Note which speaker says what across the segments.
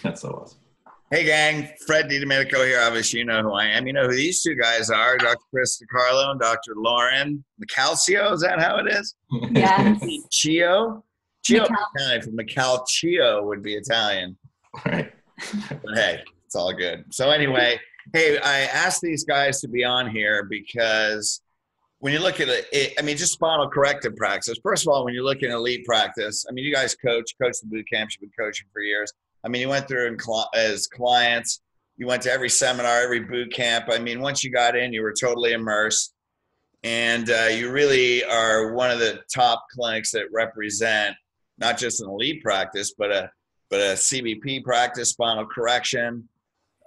Speaker 1: That's so awesome.
Speaker 2: Hey gang, Fred DiDomenico here. Obviously, you know who I am. You know who these two guys are, Dr. Chris DeCarlo and Dr. Lauren Mykalcio. Is that how it is?
Speaker 3: Yes.
Speaker 2: Chio? Chio is
Speaker 3: Mycal-
Speaker 2: Italian. From Mykalcio would be Italian.
Speaker 1: Right.
Speaker 2: But hey, it's all good. So anyway, hey, I asked these guys to be on here because when you look at it, I mean, just spinal corrective practice. First of all, when you look at elite practice, I mean, you guys coach the boot camps. You've been coaching for years. I mean, you went through as clients. You went to every seminar, every boot camp. I mean, once you got in, you were totally immersed. And you really are one of the top clinics that represent not just an elite practice, but a CBP practice, spinal correction.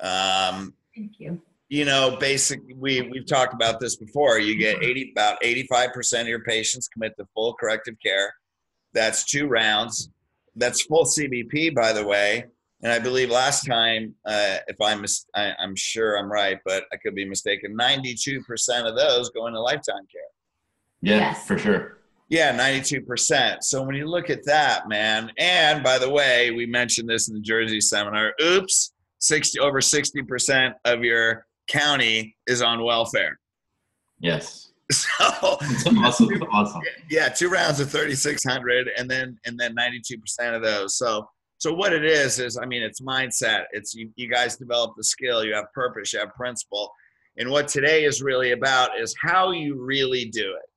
Speaker 3: Thank you.
Speaker 2: You know, we've talked about this before. You get about 85% of your patients commit to full corrective care. That's 2 rounds. That's full CBP, by the way. And I believe last time, I'm sure I'm right, but I could be mistaken, 92% of those go into lifetime care.
Speaker 1: Yeah,
Speaker 3: Yes.
Speaker 1: for sure.
Speaker 2: Yeah, 92%. So when you look at that, man, and by the way, we mentioned this in the Jersey seminar, oops, over 60% of your county is on welfare.
Speaker 1: Yes.
Speaker 2: So
Speaker 1: Awesome.
Speaker 2: yeah, 2 rounds of 3,600 and then 92% of those. So what it is, I mean, it's mindset. It's you guys develop the skill, you have purpose, you have principle. And what today is really about is how you really do it.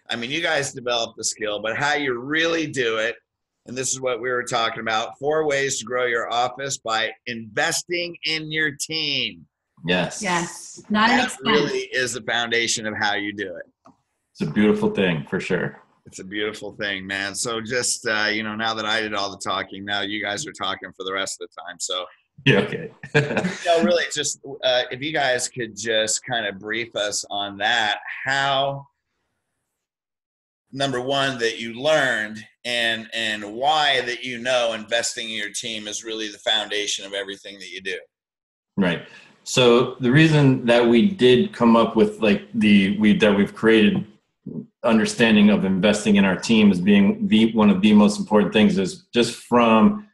Speaker 2: I mean, you guys develop the skill, but how you really do it. And this is what we were talking about. 4 ways to grow your office by investing in your team.
Speaker 1: Yes.
Speaker 3: Yes. Not an
Speaker 2: That
Speaker 3: expense.
Speaker 2: really is the foundation of how you do it.
Speaker 1: It's a beautiful thing for sure.
Speaker 2: It's a beautiful thing, man. So just, now that I did all the talking, now you guys are talking for the rest of the time. So,
Speaker 1: Yeah. Okay.
Speaker 2: really just if you guys could just kind of brief us on that, how, number one, that you learned and why that investing in your team is really the foundation of everything that you do.
Speaker 1: Right. So the reason that we did come up with we've created understanding of investing in our team as being one of the most important things is just from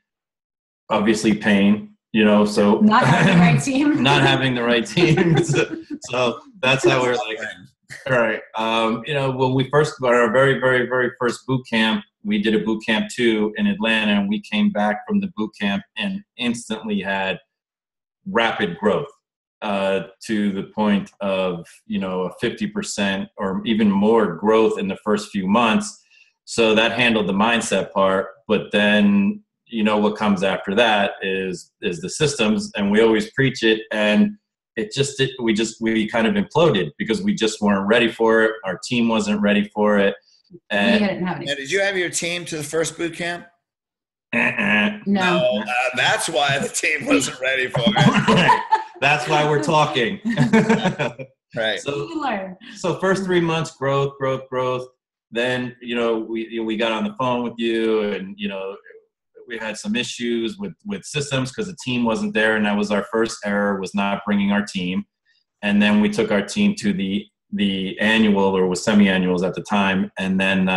Speaker 1: obviously pain, so
Speaker 3: Not having the right team.
Speaker 1: not having the right team. So that's how we're like, all right. When we first got our very, very, very first boot camp, we did a boot camp 2 in Atlanta, and we came back from the boot camp and instantly had rapid growth to the point of, 50% or even more growth in the first few months. So that handled the mindset part. But then, what comes after that is the systems, and we always preach it. And we kind of imploded because we just weren't ready for it. Our team wasn't ready for it. And
Speaker 2: Now, did you have your team to the first boot camp?
Speaker 3: No.
Speaker 2: That's why the team wasn't ready for it.
Speaker 1: That's why we're talking.
Speaker 2: Right.
Speaker 1: So first 3 months, growth. Then, we got on the phone with you, and, we had some issues with systems because the team wasn't there. And that was our first error, was not bringing our team. And then we took our team to the annual, or was semi-annuals at the time. And then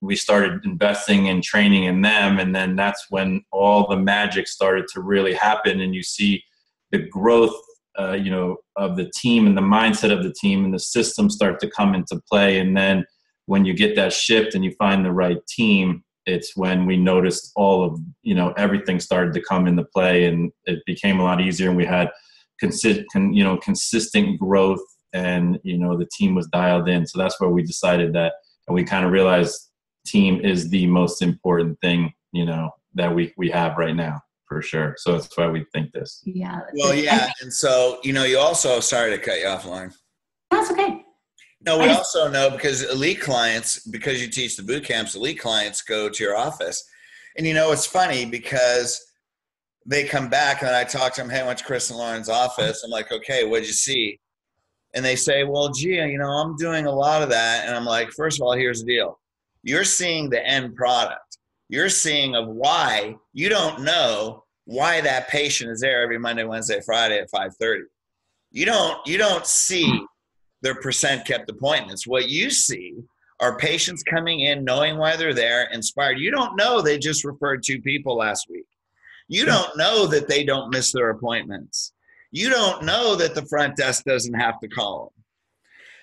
Speaker 1: we started investing in training in them. And then that's when all the magic started to really happen. And you see the growth, of the team and the mindset of the team, and the systems start to come into play. And then when you get that shift and you find the right team, it's when we noticed all of, everything started to come into play, and it became a lot easier. And we had consistent growth, and, the team was dialed in. So that's where we decided that, and we kind of realized team is the most important thing, that we have right now, for sure. So that's why we think this.
Speaker 3: Yeah.
Speaker 2: Well, yeah. And so, you also, sorry to cut you off, Lauren.
Speaker 3: That's okay.
Speaker 2: No, we also know, because elite clients, because you teach the boot camps, elite clients go to your office. And, it's funny because they come back and I talk to them, hey, I went to Chris and Lauren's office. I'm like, okay, what'd you see? And they say, well, gee, I'm doing a lot of that. And I'm like, first of all, here's the deal. You're seeing the end product. You're seeing of why you don't know why that patient is there every Monday, Wednesday, Friday at 5:30. You don't see their percent kept appointments. What you see are patients coming in, knowing why they're there, inspired. You don't know they just referred 2 people last week. You don't know that they don't miss their appointments. You don't know that the front desk doesn't have to call them.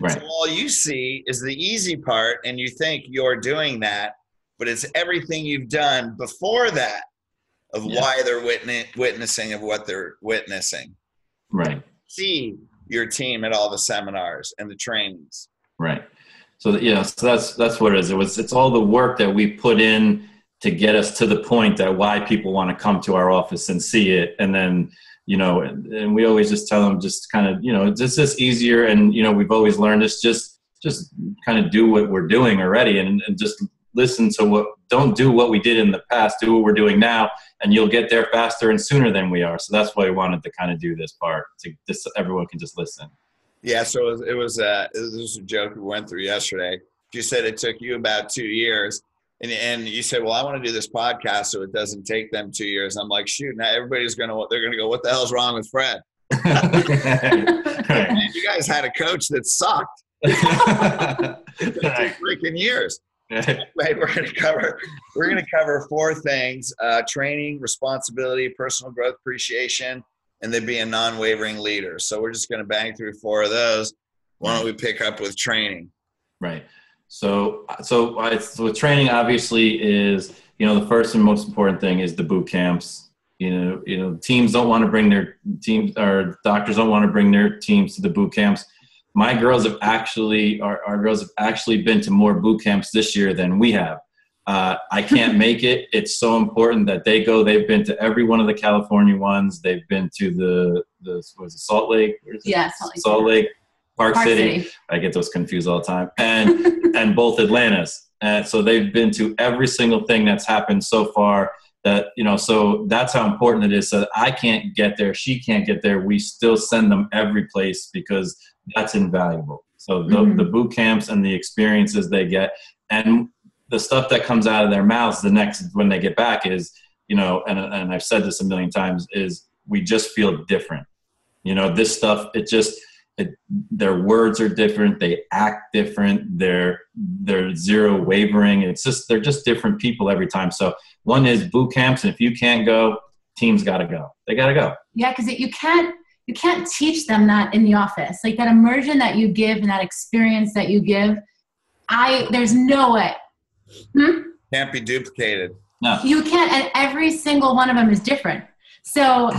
Speaker 1: Right.
Speaker 2: So all you see is the easy part, and you think you're doing that, but it's everything you've done before that of why they're witnessing of what they're witnessing.
Speaker 1: Right.
Speaker 2: See your team at all the seminars and the trainings.
Speaker 1: Right. So that's what it is. It's all the work that we put in to get us to the point that why people want to come to our office and see it. And then, and we always just tell them just kind of, it's just easier. And, we've always learned this, just kind of do what we're doing already and just listen to don't do what we did in the past, do what we're doing now, and you'll get there faster and sooner than we are. So that's why we wanted to kind of do this part everyone can just listen.
Speaker 2: Yeah. So it was a joke we went through yesterday. You said it took you about 2 years. And you said, well, I want to do this podcast so it doesn't take them 2 years. I'm like, shoot, now they're going to go, what the hell's wrong with Fred? And you guys had a coach that sucked. It took 2 freaking years. Anyway, we're going to cover 4 things: training, responsibility, personal growth, appreciation, and then being a non-wavering leader. So we're just going to bang through 4 of those. Why don't we pick up with training?
Speaker 1: Right. So training obviously is, the first and most important thing is the boot camps. Teams don't want to bring their teams, or doctors don't want to bring their teams to the boot camps. Our girls have actually been to more boot camps this year than we have. I can't make it. It's so important that they go. They've been to every one of the California ones. They've been to Salt Lake?
Speaker 3: Yeah,
Speaker 1: Salt Lake. Park City. I get those confused all the time. And both Atlantas. And so they've been to every single thing that's happened so far that, so that's how important it is. So that I can't get there. She can't get there. We still send them every place because that's invaluable. So the boot camps and the experiences they get and the stuff that comes out of their mouths when they get back is, and I've said this a million times, is we just feel different. This stuff, their words are different. They act different. They're zero wavering. They're just different people every time. So one is boot camps. And if you can't go, teams got to go. They got to go.
Speaker 3: Yeah. Cause you can't teach them that in the office, like that immersion that you give and that experience that you give. There's no way.
Speaker 2: Can't be duplicated.
Speaker 1: No.
Speaker 3: You can't. And every single one of them is different. So,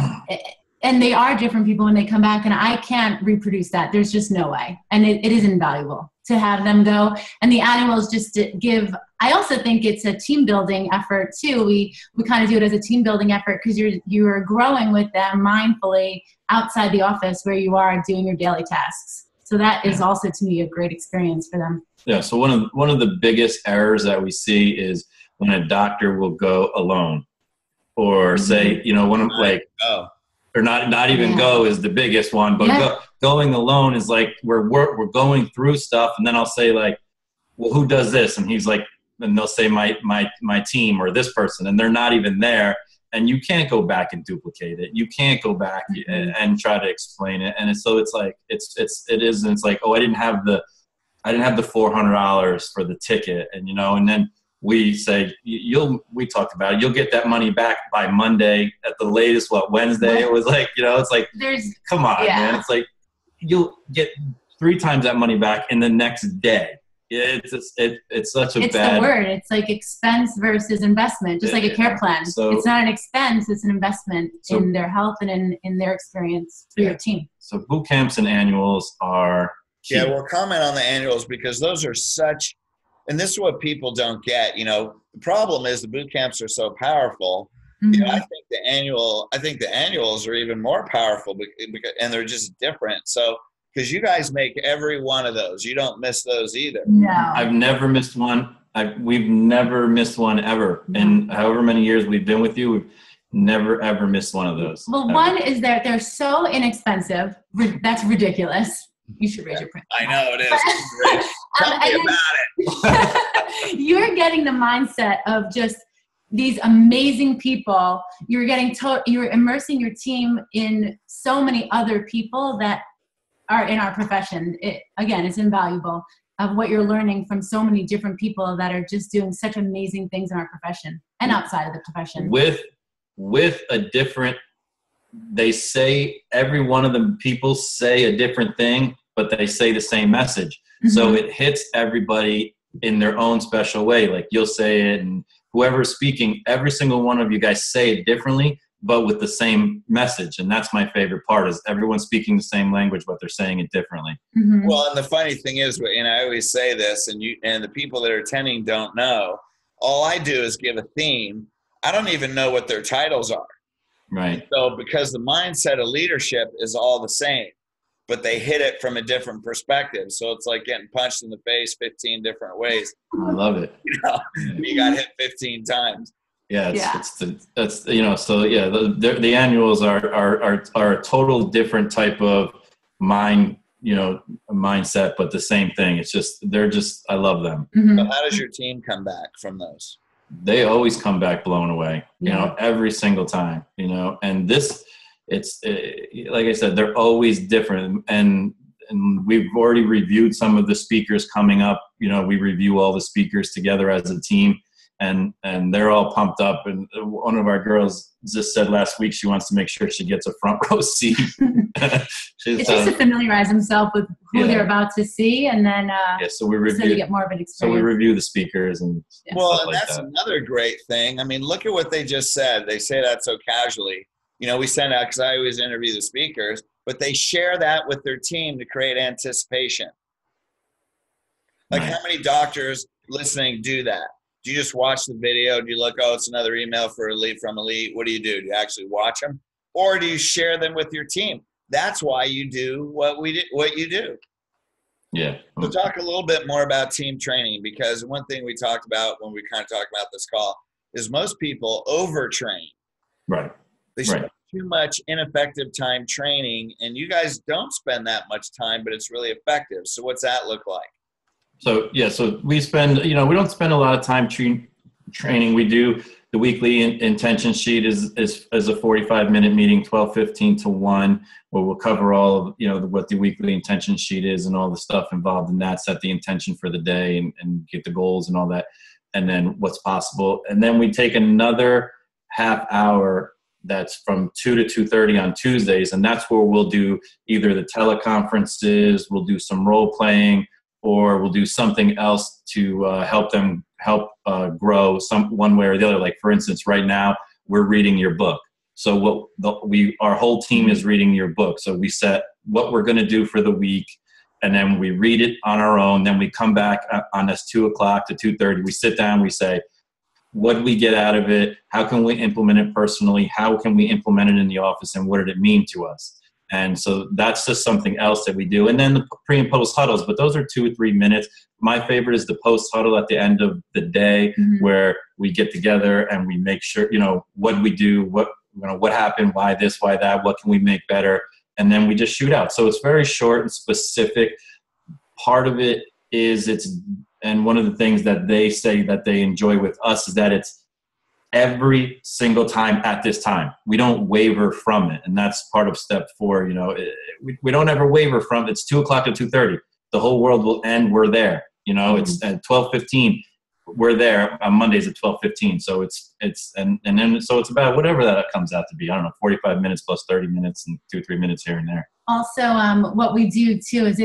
Speaker 3: and they are different people when they come back, and I can't reproduce that. There's just no way. And it is invaluable to have them go. And the annuals just give, I also think it's a team building effort too. We kind of do it as a team building effort because you're growing with them mindfully outside the office where you are doing your daily tasks. So that is also to me a great experience for them.
Speaker 1: Yeah. So one of the biggest errors that we see is when a doctor will go alone or say, or not even go is the biggest one, but going alone is like we're going through stuff, and then I'll say like, well, who does this? And he's like, and they'll say my team or this person, and they're not even there, and you can't go back and duplicate it. You can't go back and try to explain it, and it's like it's like, oh, I didn't have the $400 for the ticket, and then we say, we talked about it. You'll get that money back by Monday at the latest, Wednesday? It was like, it's like, come on, man. It's like, you'll get 3 times that money back in the next day. It's such a
Speaker 3: it's
Speaker 1: bad.
Speaker 3: The word. It's like expense versus investment, just like a care plan. So, it's not an expense, it's an investment in their health and in their experience for your team.
Speaker 1: So boot camps and annuals are key.
Speaker 2: Yeah, we'll comment on the annuals because those are such, and this is what people don't get. The problem is the boot camps are so powerful. I think the annuals are even more powerful and they're just different. So, because you guys make every one of those, you don't miss those either.
Speaker 3: No,
Speaker 1: I've never missed one. We've never missed one ever. And however many years we've been with you, we've never ever missed one of those.
Speaker 3: Well, one is that they're so inexpensive. That's ridiculous. You should raise your print.
Speaker 2: I know it is. Tell me about it.
Speaker 3: You're getting the mindset of just these amazing people. You're immersing your team in so many other people that are in our profession. It's invaluable of what you're learning from so many different people that are just doing such amazing things in our profession and outside of the profession.
Speaker 1: With with a different, they say, every one of the people say a different thing, but they say the same message. Mm-hmm. So it hits everybody in their own special way. Like you'll say it, and whoever's speaking, every single one of you guys say it differently, but with the same message. And that's my favorite part, is everyone's speaking the same language, but they're saying it differently.
Speaker 2: Mm-hmm. Well, and the funny thing is, and I always say this, and the people that are attending don't know, all I do is give a theme. I don't even know what their titles are.
Speaker 1: Right.
Speaker 2: So because the mindset of leadership is all the same, but they hit it from a different perspective. So it's like getting punched in the face 15 different ways.
Speaker 1: I love it.
Speaker 2: You got hit 15 times.
Speaker 1: Yeah, it's so yeah, the annuals are a total different type of mindset, but the same thing. It's just, I love them.
Speaker 2: Mm-hmm. So how does your team come back from those?
Speaker 1: They always come back blown away, every single time, and it's like I said, they're always different. And we've already reviewed some of the speakers coming up. We review all the speakers together as a team, and they're all pumped up. And one of our girls just said last week she wants to make sure she gets a front row seat.
Speaker 3: It's just to familiarize himself with who they're about to see, and then
Speaker 1: so we review,
Speaker 3: so to get more of an experience.
Speaker 1: So we review the speakers and
Speaker 2: well, and that's another great thing. I mean, look at what they just said. They say that so casually. We send out, because I always interview the speakers, but they share that with their team to create anticipation. Like How many doctors listening do that? Do you just watch the video? Do you look, it's another email for Elite from Elite? What do? Do you actually watch them? Or do you share them with your team? That's why you do what you do.
Speaker 1: Yeah.
Speaker 2: So talk a little bit more about team training, because one thing we talked about when we kind of talked about this call is most people overtrain.
Speaker 1: Right.
Speaker 2: They spend too much ineffective time training, and you guys don't spend that much time, but it's really effective. So what's that look like?
Speaker 1: So we spend, we don't spend a lot of time training. We do the weekly intention sheet is a 45-minute meeting, 12:15 to 1, where we'll cover all of, what the weekly intention sheet is and all the stuff involved in that, set the intention for the day and get the goals and all that, and then what's possible. And then we take another half hour that's from 2 to 2:30 on Tuesdays, and that's where we'll do either the teleconferences, we'll do some role playing, or we'll do something else to help them grow one way or the other. Like, for instance, right now we're reading your book. So our whole team is reading your book. So we set what we're going to do for the week, and then we read it on our own. Then we come back on this 2 o'clock to 2:30. We sit down, we say, what did we get out of it? How can we implement it personally? How can we implement it in the office? And what did it mean to us? And so that's just something else that we do. And then the pre and post huddles, but those are 2 or 3 minutes. My favorite is the post huddle at the end of the day, where we get together and we make sure, what do we do? What happened? Why this, why that? What can we make better? And then we just shoot out. So it's very short and specific. Part of it is and one of the things that they say that they enjoy with us is that it's every single time at this time. We don't waver from it. And that's part of step 4. We don't ever waver from it. It's 2 o'clock to 2:30. The whole world will end. We're there. It's at 12:15. We're there on Mondays at 12:15. So so it's about whatever that comes out to be. I don't know, 45 minutes plus 30 minutes and 2-3 minutes here and there.
Speaker 3: Also, what we do too is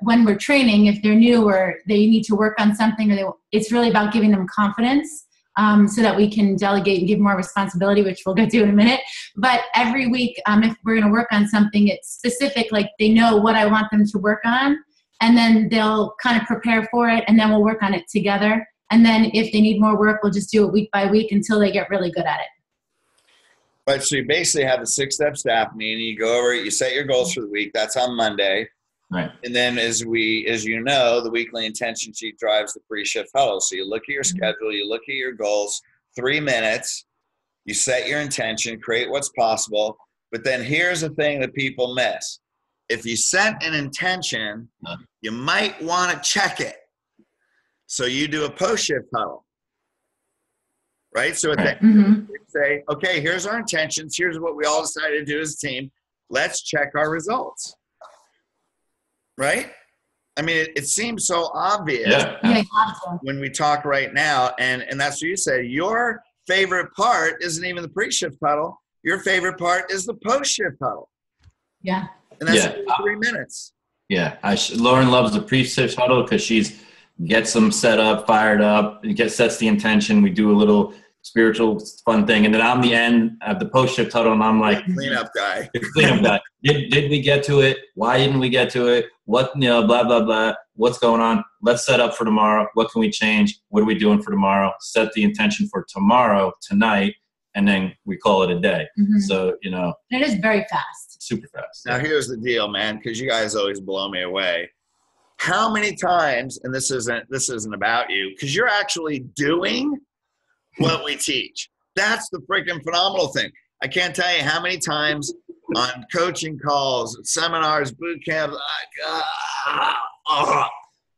Speaker 3: when we're training, if they're new or they need to work on something, it's really about giving them confidence, so that we can delegate and give more responsibility, which we'll get to in a minute. But every week, if we're going to work on something, it's specific, like they know what I want them to work on, and then they'll kind of prepare for it, and then we'll work on it together. And then if they need more work, we'll just do it week by week until they get really good at it.
Speaker 2: Right, so you basically have a 6-step staff meeting. You go over it, you set your goals for the week. That's on Monday.
Speaker 1: Right.
Speaker 2: And then as you know, the weekly intention sheet drives the pre-shift huddle. So you look at your schedule, you look at your goals, 3 minutes, you set your intention, create what's possible. But then here's the thing that people miss. If you set an intention, you might want to check it. So you do a post-shift huddle. Right? So at the end, we say, okay, here's our intentions. Here's what we all decided to do as a team. Let's check our results. Right? I mean, it seems so obvious when we talk right now. And that's what you say. Your favorite part isn't even the pre-shift huddle. Your favorite part is the post-shift huddle.
Speaker 3: Yeah.
Speaker 2: And that's 3 minutes.
Speaker 1: Yeah. Lauren loves the pre-shift huddle because gets them set up, fired up, sets the intention. We do a little spiritual fun thing. And then I'm the end of the post-shift huddle, and I'm like,
Speaker 2: cleanup guy.
Speaker 1: Cleanup guy. Did we get to it? Why didn't we get to it? What, blah, blah, blah. What's going on? Let's set up for tomorrow. What can we change? What are we doing for tomorrow? Set the intention for tomorrow, tonight, and then we call it a day.
Speaker 3: Mm-hmm.
Speaker 1: So,
Speaker 3: it is very fast.
Speaker 1: Super fast.
Speaker 2: Now, here's the deal, man, because you guys always blow me away. How many times, and this isn't about you, because you're actually doing what we teach. That's the freaking phenomenal thing. I can't tell you how many times on coaching calls, seminars, boot camps,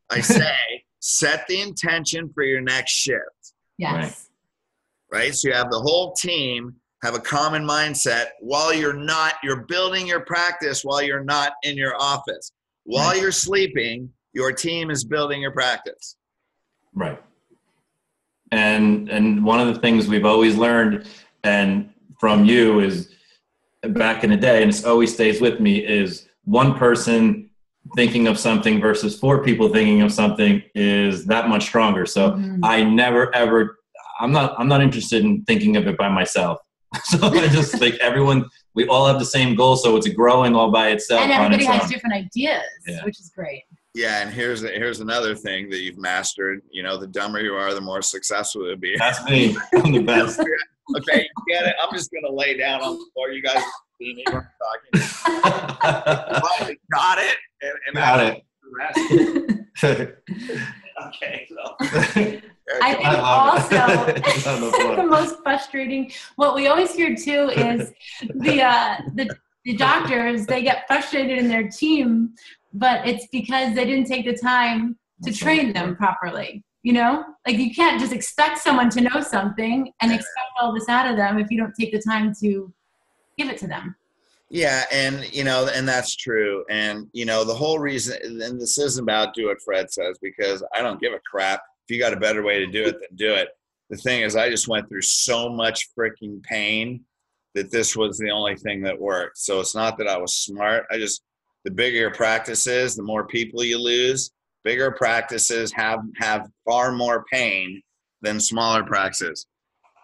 Speaker 2: I say, set the intention for your next shift.
Speaker 3: Yes.
Speaker 2: Right? So you have the whole team have a common mindset while you're building your practice while you're not in your office. While you're sleeping, your team is building your practice.
Speaker 1: Right. And one of the things we've always learned and from you is back in the day, and it always stays with me, is one person thinking of something versus 4 people thinking of something is that much stronger. So I never, ever, I'm not interested in thinking of it by myself. So I just think we all have the same goal. So it's growing all by itself.
Speaker 3: And everybody has different ideas, which is great.
Speaker 2: Yeah, and here's another thing that you've mastered. The dumber you are, the more successful you'll be.
Speaker 1: That's me. I'm the best.
Speaker 2: Okay, you get it. I'm just going to lay down on the floor. You guys see me when I'm talking. Finally got it. And
Speaker 1: got it.
Speaker 2: The rest. Okay, so.
Speaker 3: I think also the most frustrating, what we always hear too is the doctors, they get frustrated in their team, but it's because they didn't take the time to train them properly. Like you can't just expect someone to know something and expect all this out of them if you don't take the time to give it to them.
Speaker 2: Yeah. And, and that's true. And, the whole reason, and this isn't about do what Fred says, because I don't give a crap. If you got a better way to do it, then do it. The thing is, I just went through so much freaking pain that this was the only thing that worked. So it's not that I was smart. The bigger your practice is, the more people you lose. Bigger practices have far more pain than smaller practices.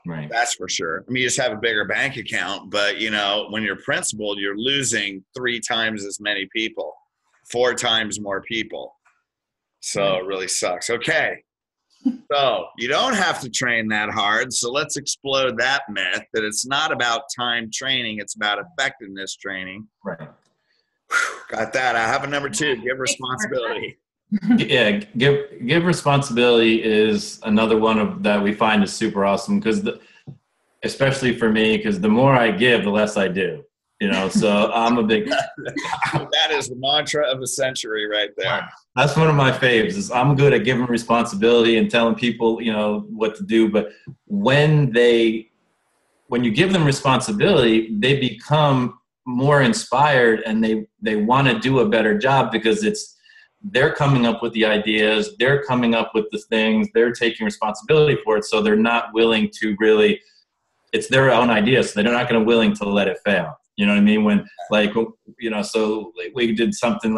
Speaker 1: Right.
Speaker 2: That's for sure. I mean, you just have a bigger bank account, but when you're principled, you're losing 3 times as many people, 4 times more people. So it really sucks. Okay. So you don't have to train that hard. So let's explode that myth that it's not about time training. It's about effectiveness training.
Speaker 1: Right.
Speaker 2: Got that. I have a number 2, give responsibility.
Speaker 1: Yeah, give responsibility is another one that we find is super awesome because especially for me, because the more I give, the less I do. So I'm a big.
Speaker 2: That is the mantra of the century, right there.
Speaker 1: That's one of my faves. Is I'm good at giving responsibility and telling people, what to do. But when you give them responsibility, they become more inspired and they want to do a better job because they're coming up with the ideas, they're coming up with the things, they're taking responsibility for it. So they're not willing to really, it's their own ideas. So they're not going to willing to let it fail. You know what I mean? So we did something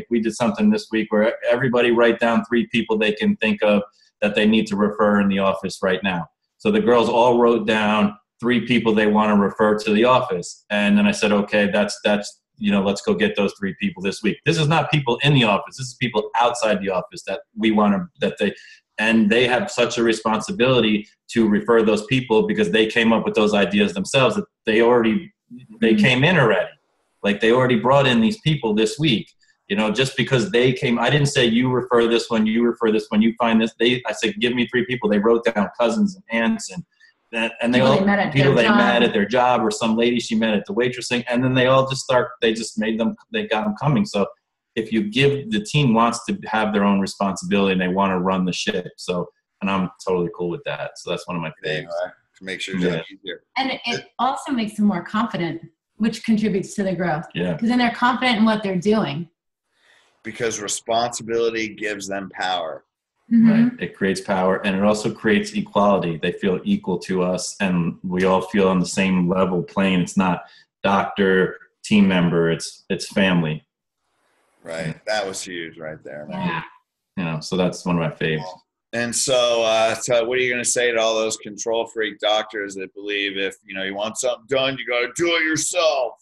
Speaker 1: we did something this week where everybody write down 3 people they can think of that they need to refer in the office right now. So the girls all wrote down 3 people they want to refer to the office. And then I said, okay, that's let's go get those 3 people this week. This is not people in the office. This is people outside the office that we want to, and they have such a responsibility to refer those people because they came up with those ideas themselves that they came in already. Like they already brought in these people this week, just because they came. I didn't say you refer this one, you find this. I said, give me 3 people. They wrote down cousins and aunts and they all people they met at their job or some lady she met at the waitressing, and then they all they got them coming. So if you give, the team wants to have their own responsibility and they want to run the ship. So, and I'm totally cool with that. So that's one of my favorites.
Speaker 2: To make sure it's easier.
Speaker 3: And it also makes them more confident, which contributes to the growth.
Speaker 1: Yeah.
Speaker 3: Because then they're confident in what they're doing.
Speaker 2: Because responsibility gives them power.
Speaker 1: right? It creates power, and it also creates equality. They feel equal to us, and we all feel on the same level playing. It's not doctor, team member, it's family.
Speaker 2: Right. That was huge right there, man.
Speaker 1: Yeah. So that's one of my faves.
Speaker 2: And so what are you going to say to all those control freak doctors that believe if, you want something done, you got to do it yourself?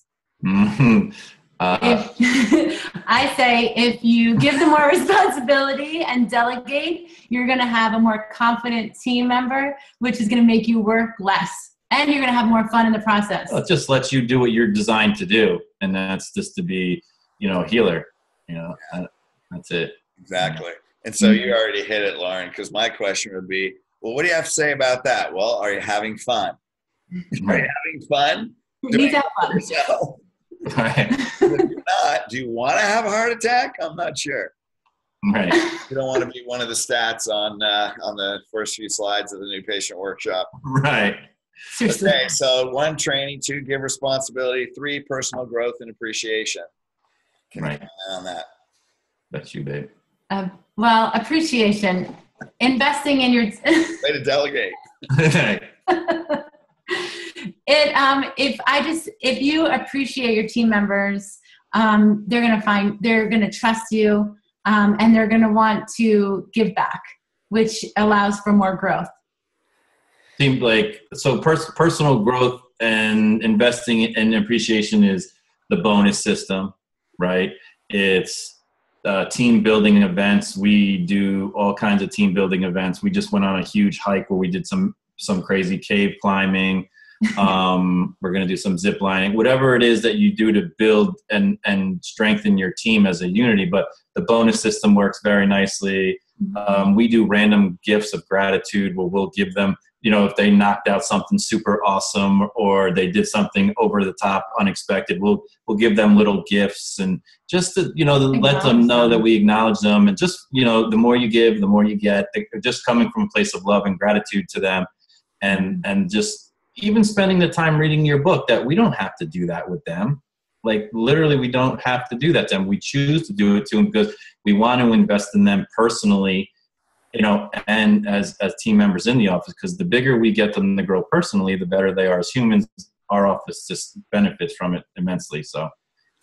Speaker 3: I say if you give them more responsibility and delegate, you're going to have a more confident team member, which is going to make you work less. And you're going to have more fun in the process.
Speaker 1: Well, it just lets you do what you're designed to do. And that's just to be, a healer. That's it.
Speaker 2: Exactly. And so you already hit it, Lauren, because my question would be, well, what do you have to say about that? Well, are you having fun? Are you having fun?
Speaker 3: You need to have fun.
Speaker 2: Yourself?
Speaker 1: Right.
Speaker 2: If you're not, do you want to have a heart attack? I'm not sure.
Speaker 1: Right.
Speaker 2: You don't want to be one of the stats on the first few slides of the new patient workshop.
Speaker 1: Right.
Speaker 2: Seriously. Okay, so 1, training; 2, give responsibility; 3, personal growth and appreciation. Can you comment on that?
Speaker 1: That's you, babe.
Speaker 3: Well, appreciation, investing in your
Speaker 2: way to delegate.
Speaker 3: If you appreciate your team members, they're gonna trust you, and they're gonna want to give back, which allows for more growth.
Speaker 1: Seems like personal growth and investing in appreciation is the bonus system, right? It's team building events. We do all kinds of team building events. We just went on a huge hike where we did some crazy cave climbing. We're going to do some zip lining, whatever it is that you do to build and strengthen your team as a unity. But the bonus system works very nicely. We do random gifts of gratitude where we'll give them, if they knocked out something super awesome or they did something over the top, unexpected, we'll give them little gifts and just to, let them know that we acknowledge them. And just, the more you give, the more you get. They're just coming from a place of love and gratitude to them. And just even spending the time reading your book, that we don't have to do that with them. Like literally we don't have to do that to them. We choose to do it to them because we want to invest in them personally, and as team members in the office, because the bigger we get them to grow personally, the better they are as humans. Our office just benefits from it immensely. So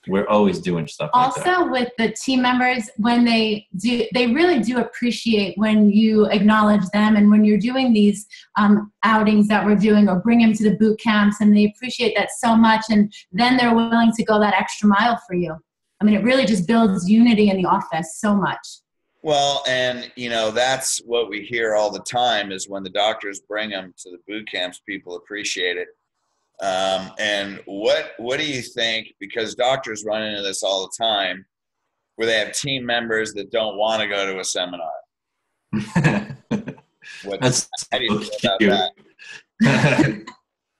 Speaker 1: we're always doing stuff like that.
Speaker 3: Also with the team members, when they really do appreciate when you acknowledge them, and when you're doing these outings that we're doing or bring them to the boot camps, and they appreciate that so much, and then they're willing to go that extra mile for you. I mean, it really just builds unity in the office so much.
Speaker 2: Well, and that's what we hear all the time is when the doctors bring them to the boot camps, people appreciate it. And what do you think? Because doctors run into this all the time, where they have team members that don't want to go to a seminar. How do you feel about that?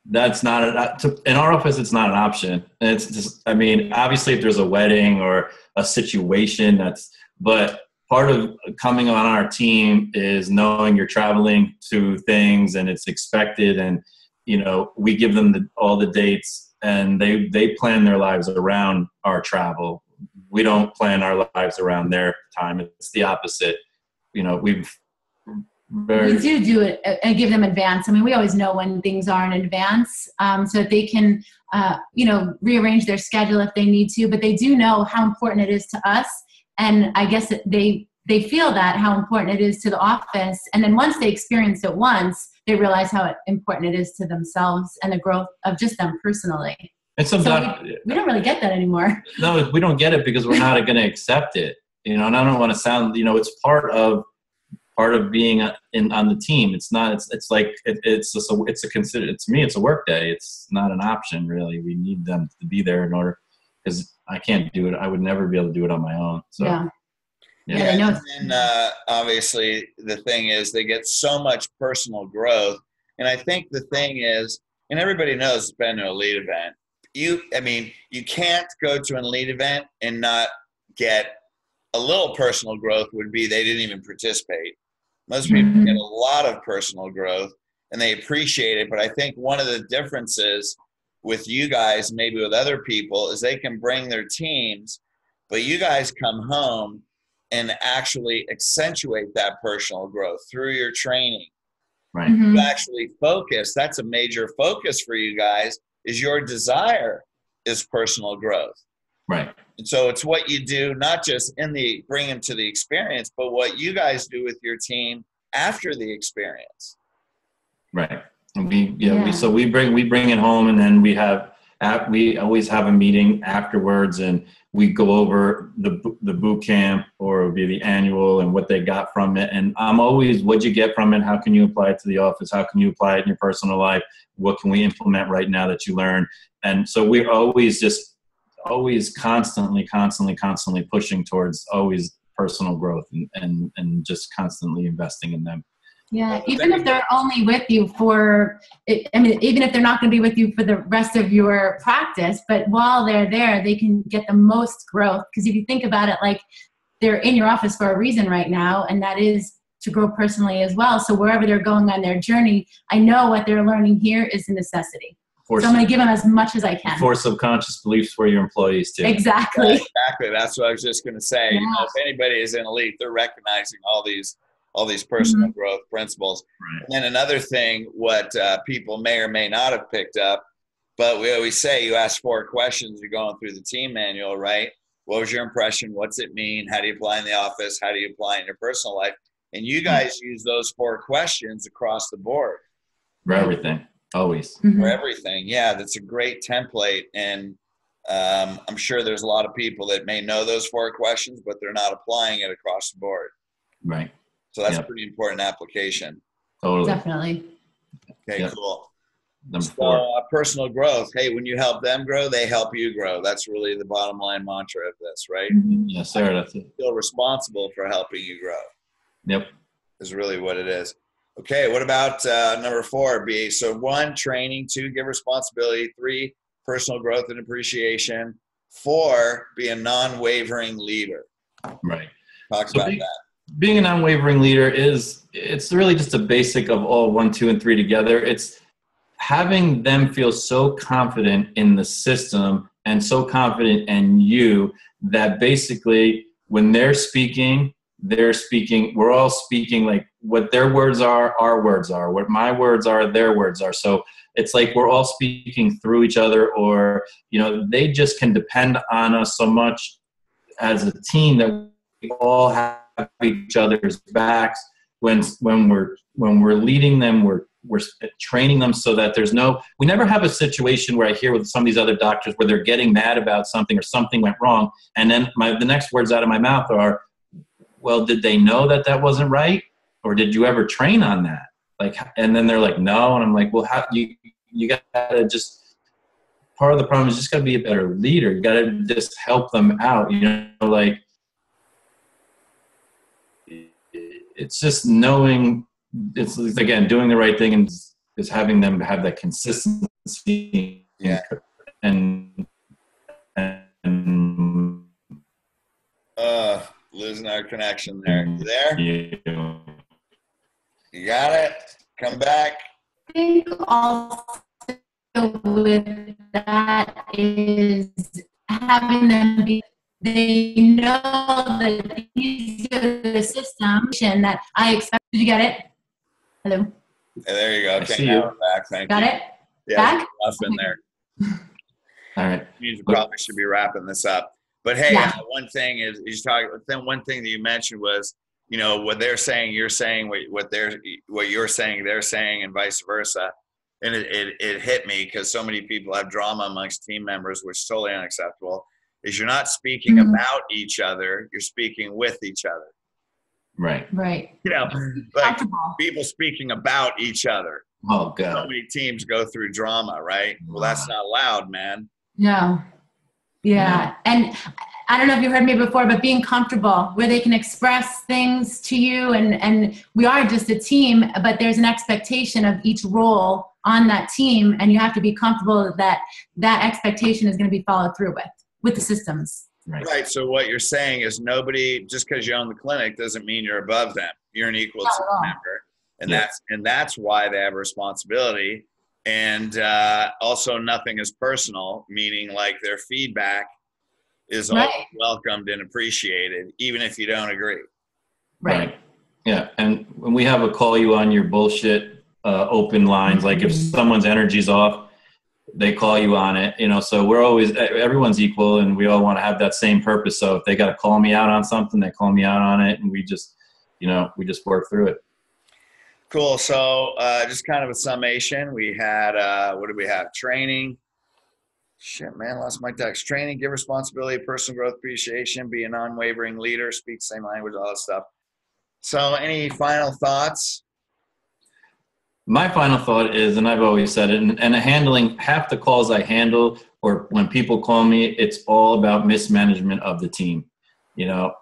Speaker 1: That's not in our office. It's not an option. It's just, obviously if there's a wedding or a situation but part of coming on our team is knowing you're traveling to things and it's expected. And, we give them all the dates, and they plan their lives around our travel. We don't plan our lives around their time. It's the opposite. We do
Speaker 3: it and give them advance. We always know when things are in advance, so that they can, rearrange their schedule if they need to. But they do know how important it is to us, and I guess they feel that how important it is to the office. And then once they experience it once, they realize how important it is to themselves and the growth of just them personally.
Speaker 1: And sometimes
Speaker 3: we don't really get that anymore.
Speaker 1: No, we don't get it because we're not going to accept it. And I don't want to sound, it's part of being on the team. It's not. To me, it's a work day. It's not an option really. We need them to be there in order, because I can't do it. I would never be able to do it on my own. So.
Speaker 3: Yeah.
Speaker 2: Yeah, I know. And obviously the thing is they get so much personal growth. And I think the thing is, and everybody knows it's been to an elite event. You can't go to an elite event and not get a little personal growth. Would be they didn't even participate. Most people get a lot of personal growth and they appreciate it. But I think one of the differences with you guys, maybe with other people, is they can bring their teams, but you guys come home and actually accentuate that personal growth through your training.
Speaker 1: Right.
Speaker 2: You actually focus. That's a major focus for you guys, is your desire is personal growth.
Speaker 1: Right.
Speaker 2: And so it's what you do, not just bring them to the experience, but what you guys do with your team after the experience.
Speaker 1: Right. And we bring it home, and then we always have a meeting afterwards, and we go over the boot camp, or it would be the annual, and what they got from it. And I'm always, what'd you get from it? How can you apply it to the office? How can you apply it in your personal life? What can we implement right now that you learned? And so we're always constantly pushing towards always personal growth, and just constantly investing in them.
Speaker 3: Yeah, even if they're only with you even if they're not going to be with you for the rest of your practice, but while they're there, they can get the most growth. Because if you think about it, like, they're in your office for a reason right now, and that is to grow personally as well. So wherever they're going on their journey, I know what they're learning here is a necessity. So I'm going to give them as much as I can.
Speaker 1: For subconscious beliefs for your employees too.
Speaker 3: Exactly.
Speaker 2: Yeah, exactly. That's what I was just going to say.
Speaker 3: Yeah.
Speaker 2: If anybody is in Elite, they're recognizing all these personal growth principles.
Speaker 1: Right.
Speaker 2: And then another thing, what people may or may not have picked up, but we always say, you ask 4 questions, you're going through the team manual, right? What was your impression? What's it mean? How do you apply in the office? How do you apply in your personal life? And you guys use those 4 questions across the board.
Speaker 1: For everything. Always.
Speaker 2: For everything. Yeah, that's a great template. And I'm sure there's a lot of people that may know those 4 questions, but they're not applying it across the board.
Speaker 1: Right.
Speaker 2: So that's a pretty important application.
Speaker 1: Totally.
Speaker 3: Definitely.
Speaker 2: Okay, cool.
Speaker 1: Number 4.
Speaker 2: Personal growth. Hey, when you help them grow, they help you grow. That's really the bottom line mantra of this, right?
Speaker 1: Yes, sir. That's it.
Speaker 2: Feel responsible for helping you grow.
Speaker 1: Yep.
Speaker 2: Is really what it is. Okay, what about number 4? So 1, training. 2, give responsibility. 3, personal growth and appreciation. 4, be a non-wavering leader.
Speaker 1: Right.
Speaker 2: Talk about that.
Speaker 1: Being a non-wavering leader it's really just a basic of all 1, 2, and 3 together. It's having them feel so confident in the system and so confident in you that basically when they're speaking, we're all speaking, like, what their words are, our words are, what my words are, their words are. So it's like we're all speaking through each other, or, they just can depend on us so much as a team that we all have each other's backs. When we're leading them, we're training them so that we never have a situation where I hear with some of these other doctors where they're getting mad about something or something went wrong, and then the next words out of my mouth are, well, did they know that wasn't right? Or did you ever train on that? Like, and then they're like, no. And I'm like, well, how you gotta just, part of the problem is just gotta be a better leader. You gotta just help them out, like, it's just knowing, it's again, doing the right thing, and is having them have that consistency.
Speaker 2: Yeah.
Speaker 1: And
Speaker 2: losing our connection there. You there?
Speaker 1: Yeah.
Speaker 2: You got it? Come back.
Speaker 3: I think also with that is having them they know that these are the system that I expect. Did you get it? Hello?
Speaker 2: Hey, there you go. Okay,
Speaker 1: see
Speaker 2: now
Speaker 1: you.
Speaker 2: we're back. Thank
Speaker 3: Got
Speaker 2: you.
Speaker 3: it?
Speaker 2: Yeah,
Speaker 3: Back?
Speaker 2: rough in there.
Speaker 1: All right.
Speaker 2: You probably should be wrapping this up. But hey, one thing is one thing that you mentioned was, what they're saying, you're saying, what you're saying, they're saying, and vice versa. And it hit me because so many people have drama amongst team members, which is totally unacceptable. Is you're not speaking about each other, you're speaking with each other.
Speaker 1: Right.
Speaker 3: Right.
Speaker 2: Like people speaking about each other.
Speaker 1: Oh, God.
Speaker 2: So many teams go through drama, right? Well, that's not allowed, man.
Speaker 3: No. Yeah. And I don't know if you heard me before, but being comfortable where they can express things to you, and we are just a team, but there's an expectation of each role on that team, and you have to be comfortable that that expectation is going to be followed through with the systems.
Speaker 2: Right. So what you're saying is nobody, just because you own the clinic doesn't mean you're above them. You're an equal team member. And that's why they have a responsibility. And also nothing is personal, meaning like their feedback is always welcomed and appreciated, even if you don't agree.
Speaker 3: Right.
Speaker 1: Yeah. And when we have a call you on your bullshit open lines, like if someone's energy's off, they call you on it, you know, so we're always, everyone's equal and we all want to have that same purpose. So if they got to call me out on something, they call me out on it, and we just, you know, we just work through it.
Speaker 2: Cool. So just kind of a summation. We had, what did we have? Training. Shit, man, lost my text. Training, give responsibility, personal growth, appreciation, be an unwavering leader, speak the same language, all that stuff. So any final thoughts?
Speaker 1: My final thought is, and I've always said it, and handling half the calls I handle, or when people call me, it's all about mismanagement of the team, you know,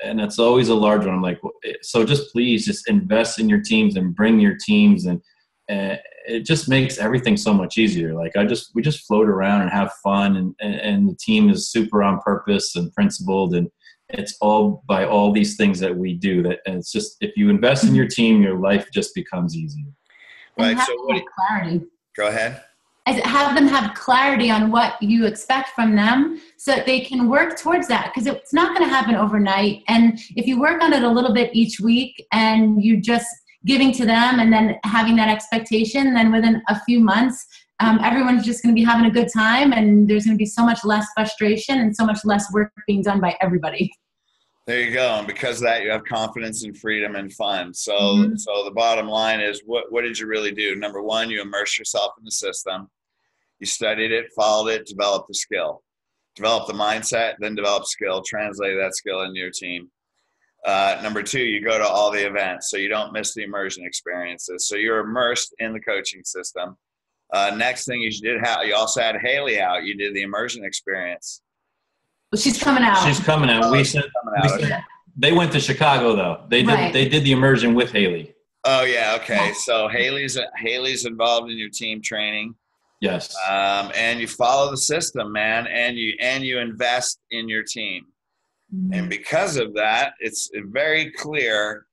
Speaker 1: and it's always a large one. I'm like, so just please just invest in your teams and bring your teams, and it just makes everything so much easier. Like we just float around and have fun, and the team is super on purpose and principled, and it's all by all these things that we do. And it's just, if you invest in your team, your life just becomes easier.
Speaker 2: Right.
Speaker 3: So clarity.
Speaker 2: Go ahead.
Speaker 3: Have them have clarity on what you expect from them so that they can work towards that, because it's not going to happen overnight. And if you work on it a little bit each week and you just giving to them and then having that expectation, then within a few months, everyone's just going to be having a good time, and there's going to be so much less frustration and so much less work being done by everybody.
Speaker 2: There you go. And because of that, you have confidence and freedom and fun. So, so the bottom line is, what did you really do? Number one, you immerse yourself in the system. You studied it, followed it, developed the skill, developed the mindset, then developed skill, translate that skill into your team. Number two, you go to all the events so you don't miss the immersion experiences. So you're immersed in the coaching system. Next thing is you also had Haley out. You did the immersion experience.
Speaker 3: Well, she's coming out.
Speaker 1: She's coming out. They went to Chicago though. They did the immersion with Haley.
Speaker 2: Oh yeah, okay. So Haley's involved in your team training.
Speaker 1: Yes.
Speaker 2: And you follow the system, man, and you invest in your team. And because of that, it's very clear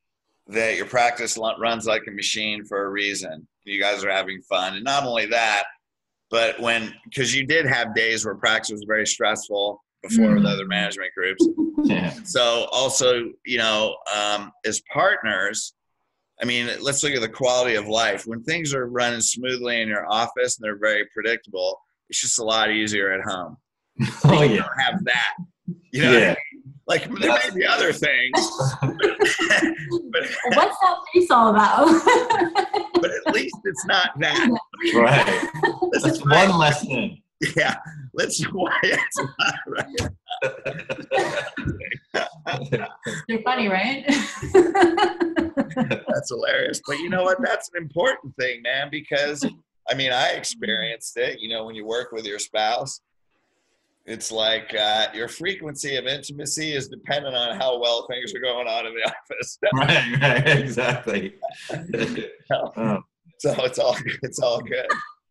Speaker 2: that your practice runs like a machine for a reason. You guys are having fun. And not only that, but because you did have days where practice was very stressful before with other management groups.
Speaker 1: Yeah.
Speaker 2: So also, you know, as partners, I mean, let's look at the quality of life. When things are running smoothly in your office and they're very predictable, it's just a lot easier at home.
Speaker 1: Oh,
Speaker 2: you
Speaker 1: yeah.
Speaker 2: don't have that. You know,
Speaker 1: yeah.
Speaker 2: Like there may be other things. but
Speaker 3: what's that face all about?
Speaker 2: but at least it's not that.
Speaker 1: Right. That's one less thing.
Speaker 2: Yeah. Let's why it's not right.
Speaker 3: They're funny, right?
Speaker 2: That's hilarious. But you know what? That's an important thing, man, because I mean, I experienced it, you know, when you work with your spouse, it's like your frequency of intimacy is dependent on how well things are going on in the office.
Speaker 1: Right, exactly.
Speaker 2: So it's all good.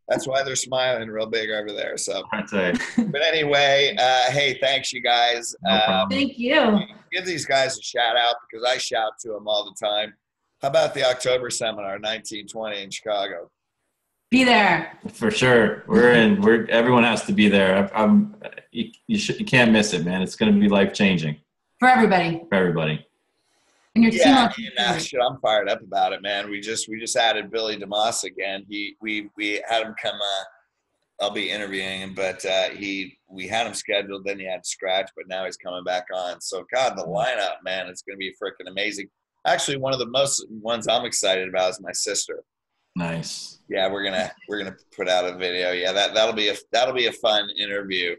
Speaker 2: That's why they're smiling real big over there. So, but anyway, hey, thanks you guys.
Speaker 1: No problem.
Speaker 3: Thank you.
Speaker 2: Give these guys a shout out because I shout to them all the time. How about the October seminar, 1920 in Chicago?
Speaker 3: Be there.
Speaker 1: For sure. Everyone has to be there. You can't miss it, man. It's going to be life changing.
Speaker 3: For everybody.
Speaker 1: For everybody.
Speaker 3: And your team.
Speaker 2: Shit, I'm fired up about it, man. We just added Billy DeMoss again. We had him come. I'll be interviewing him, but we had him scheduled. Then he had to scratch, but now he's coming back on. So God, the lineup, man, it's going to be freaking amazing. Actually, one of the most ones I'm excited about is my sister.
Speaker 1: Nice.
Speaker 2: Yeah, we're gonna put out a video. Yeah, that'll be a fun interview.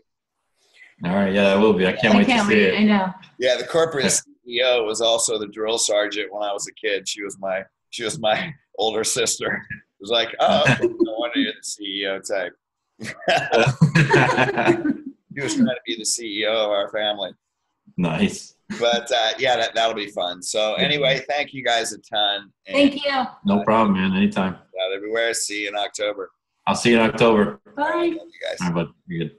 Speaker 1: All right, yeah, that will be. I can't wait to see it.
Speaker 3: I know.
Speaker 2: Yeah, the corporate CEO was also the drill sergeant when I was a kid. She was my older sister. It was like, oh, no wonder you're the CEO type. He was trying to be the CEO of our family.
Speaker 1: Nice.
Speaker 2: But yeah, that'll be fun. So anyway, thank you guys a ton. And,
Speaker 3: thank you.
Speaker 1: No problem, man. Anytime.
Speaker 2: Out everywhere. See you in October.
Speaker 1: I'll see you in October.
Speaker 3: Bye.
Speaker 2: Love you guys.
Speaker 1: All right, bud. You're good.